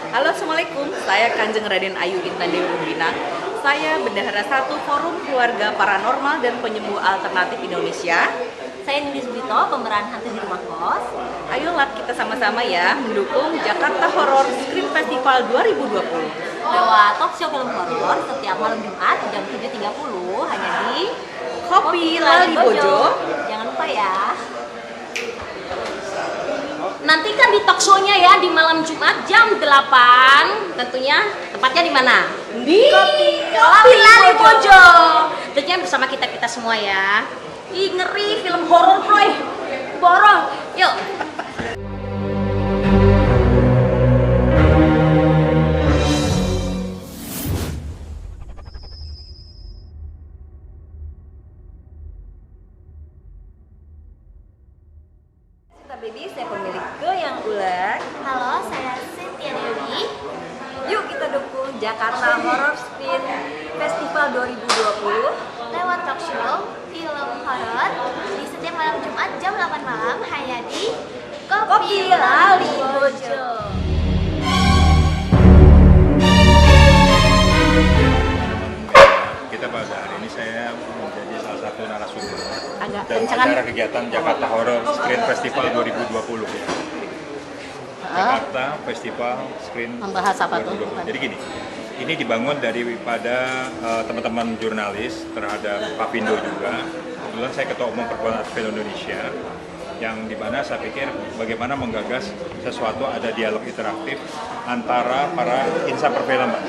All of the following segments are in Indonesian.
Halo, Assalamualaikum. Saya Kanjeng Raden Ayu Intan Dewi Umbina. Saya bendahara satu Forum Keluarga Paranormal dan Penyembuh Alternatif Indonesia. Saya Nindi Sugito, pemeran hantu di rumah kos. Ayolah kita sama-sama ya mendukung Jakarta Horror Screen Festival 2020. Lewat talk show film horor setiap malam Jumat jam 7.30 hanya di Kopi Lali Bojo. Jangan lupa ya. Nantikan di talk show-nya ya di malam Jumat jam 8. Tentunya tepatnya di mana? Di Kopi Lali Bojo. Tentunya bersama kita semua ya. Ih, ngeri film horor, Bro. Borong. Yuk. Baby, saya pemilik Go yang ular. Halo, saya Cynthia Dewi. Yuk kita dukung Jakarta Horror Screen Festival 2020 Lewat talk show film horor di setiap malam Jumat jam 8 malam hanya di Kopi Lali Bojo. Kita pada hari ini saya menjadi salah satu narasumber Agak dan kencangan. acara kegiatan Jakarta Horror Screen Festival 2020. Jakarta Festival Screen Membahas apa tuh? 2020. Jadi gini, ini dibangun daripada teman-teman jurnalis terhadap Papindo juga. Kebetulan saya Ketua Umum Perkumpulan Film Indonesia, yang dimana saya pikir bagaimana menggagas sesuatu ada dialog interaktif antara para insan perfilman,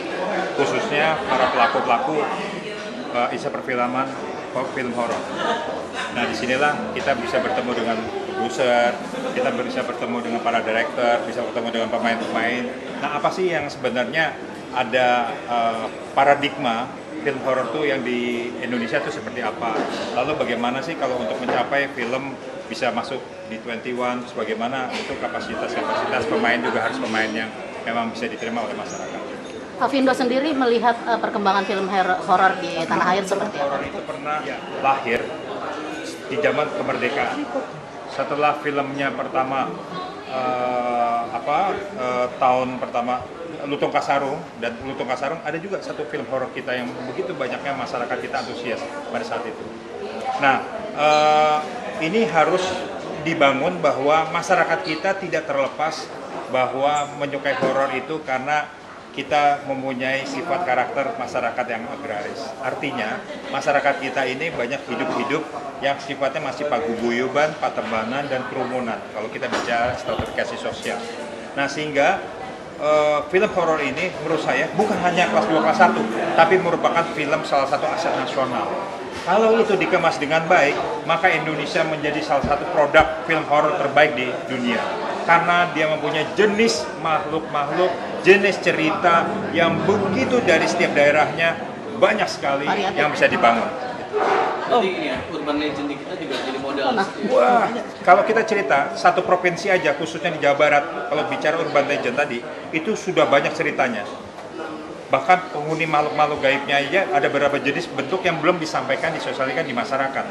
khususnya para pelaku-pelaku insan perfilman film horor. Nah, disinilah kita bisa bertemu dengan produser, kita bisa bertemu dengan para director, bisa bertemu dengan pemain-pemain. Nah, apa sih yang sebenarnya ada paradigma film horor tuh yang di Indonesia tuh seperti apa? Lalu bagaimana sih kalau untuk mencapai film bisa masuk di 21, terus bagaimana itu kapasitas pemain juga harus pemain yang memang bisa diterima oleh masyarakat. Pak Vindo sendiri melihat perkembangan film horor di tanah air seperti apa? Horor itu pernah lahir di zaman kemerdekaan. Setelah filmnya pertama tahun pertama Lutung Kasarung, dan Lutung Kasarung ada juga satu film horor kita yang begitu banyaknya masyarakat kita antusias pada saat itu. Nah, ini harus dibangun bahwa masyarakat kita tidak terlepas bahwa menyukai horor itu karena kita mempunyai sifat karakter masyarakat yang agraris. Artinya, masyarakat kita ini banyak hidup-hidup yang sifatnya masih paguyuban, patembanan, dan kerumunan. Kalau kita bicara stratifikasi sosial. Nah, sehingga film horor ini menurut saya bukan hanya kelas 2, kelas 1, tapi merupakan film salah satu aset nasional. Kalau itu dikemas dengan baik, maka Indonesia menjadi salah satu produk film horor terbaik di dunia. Karena dia mempunyai jenis makhluk-makhluk, jenis cerita yang begitu dari setiap daerahnya banyak sekali yang bisa dibangun. Jadi ini ya, urban legend kita juga jadi modal. Wah, kalau kita cerita satu provinsi aja, khususnya di Jawa Barat, kalau bicara urban legend tadi, itu sudah banyak ceritanya. Bahkan penghuni makhluk-makhluk gaibnya aja ada beberapa jenis bentuk yang belum disampaikan, disosialisasikan di masyarakat.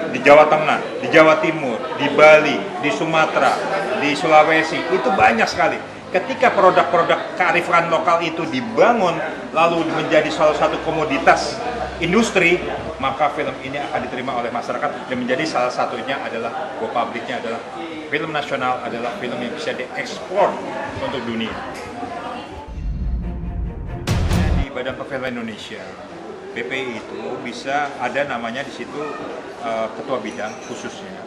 Di Jawa Tengah, di Jawa Timur, di Bali, di Sumatera, di Sulawesi, itu banyak sekali. Ketika produk-produk kearifan lokal itu dibangun, lalu menjadi salah satu komoditas industri, maka film ini akan diterima oleh masyarakat dan menjadi salah satunya adalah go publiknya adalah film nasional, adalah film yang bisa diekspor untuk dunia. Di Badan Perfilman Indonesia, BPI itu bisa ada namanya di situ ketua bidang khususnya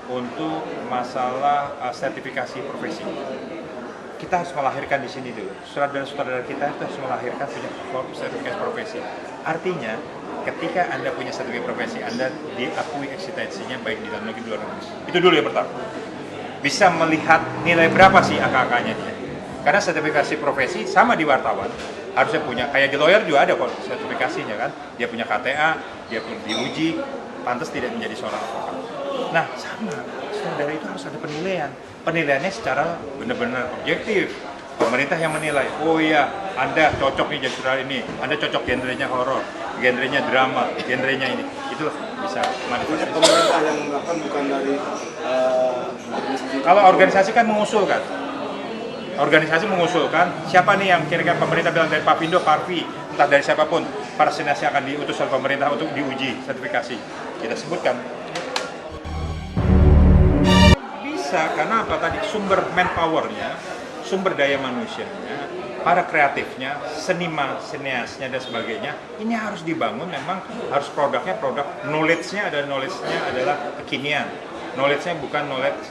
untuk masalah sertifikasi profesi. Kita harus melahirkan di sini dulu. Saudara-saudara kita itu harus melahirkan punya sertifikasi profesi. Artinya, ketika Anda punya sertifikasi profesi, Anda diakui eksistensinya baik di dalam negeri di luar negeri. Itu dulu yang pertama. Bisa melihat nilai berapa sih angka-angkanya dia. Karena sertifikasi profesi sama di wartawan. Harusnya punya, kayak di lawyer juga ada kok sertifikasinya kan. Dia punya KTA, dia pun diuji, pantas tidak menjadi seorang advokat. Nah, sama. Saudara itu harus ada penilaian. Penilaiannya secara benar-benar objektif. Pemerintah yang menilai, oh iya, Anda cocok nih jadi saudara ini, Anda cocok genrenya horor, genrenya drama, genrenya ini. Itulah bisa manfaat. Pemerintah yang melakukan bukan dari organisasi. Kalau organisasi kan mengusulkan. organisasi mengusulkan siapa nih yang kira-kira pemerintah bilang dari Papindo, Parvi, entah dari siapapun, para sineas yang akan diutus oleh pemerintah untuk diuji sertifikasi. Kita sebutkan. Bisa, karena apa tadi? Sumber manpower-nya, sumber daya manusianya, para kreatifnya, seniman, sineasnya dan sebagainya, ini harus dibangun. Memang harus produknya produk knowledge-nya adalah kekinian. Knowledge-nya bukan knowledge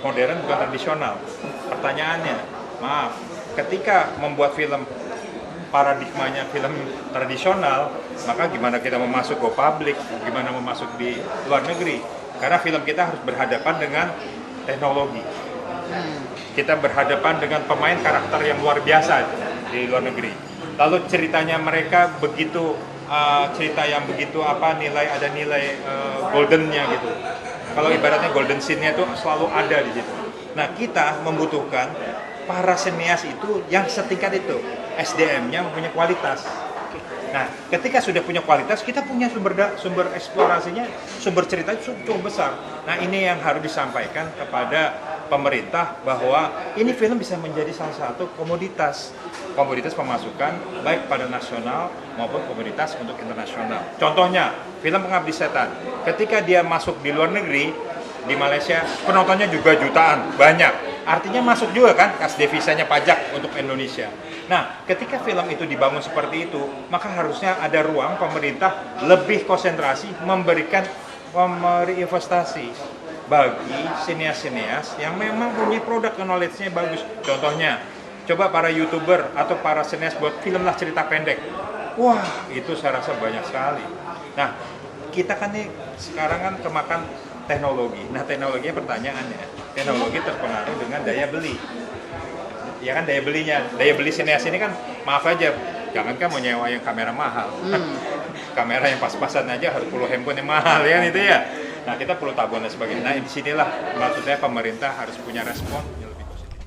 modern, bukan tradisional. Pertanyaannya, maaf, ketika membuat film paradigmanya film tradisional, maka gimana kita mau masuk ke publik, gimana mau masuk di luar negeri? Karena film kita harus berhadapan dengan teknologi. Kita berhadapan dengan pemain karakter yang luar biasa di luar negeri. Lalu ceritanya mereka begitu cerita yang begitu ada nilai goldennya gitu. Kalau ibaratnya golden scene-nya itu selalu ada di situ. Nah, kita membutuhkan para senias itu yang setingkat itu, SDM-nya punya kualitas. Nah, ketika sudah punya kualitas, kita punya sumber eksplorasinya, sumber cerita cukup besar. Nah, ini yang harus disampaikan kepada pemerintah bahwa ini film bisa menjadi salah satu komoditas pemasukan baik pada nasional maupun komoditas untuk internasional. Contohnya, film Pengabdi Setan. Ketika dia masuk di luar negeri, di Malaysia, penontonnya juga jutaan, banyak. Artinya masuk juga kan kas devisanya pajak untuk Indonesia. Nah, ketika film itu dibangun seperti itu, maka harusnya ada ruang pemerintah lebih konsentrasi memberi investasi bagi sineas-sineas yang memang punya produk knowledge-nya bagus. Contohnya, coba para YouTuber atau para sineas buat film lah cerita pendek. Wah, itu saya rasa banyak sekali. Nah, kita kan nih sekarang kan kemakan teknologi. Nah, teknologinya pertanyaannya, teknologi terpengaruh dengan daya beli. Ya kan daya belinya, daya beli sineas ini kan maaf aja, jangankan mau nyewa yang kamera mahal. Kamera yang pas-pasan aja harus puluh handphone yang mahal ya kan itu ya. Nah, kita perlu tabungan dan sebagainya. Nah, disinilah maksudnya pemerintah harus punya respon yang lebih positif.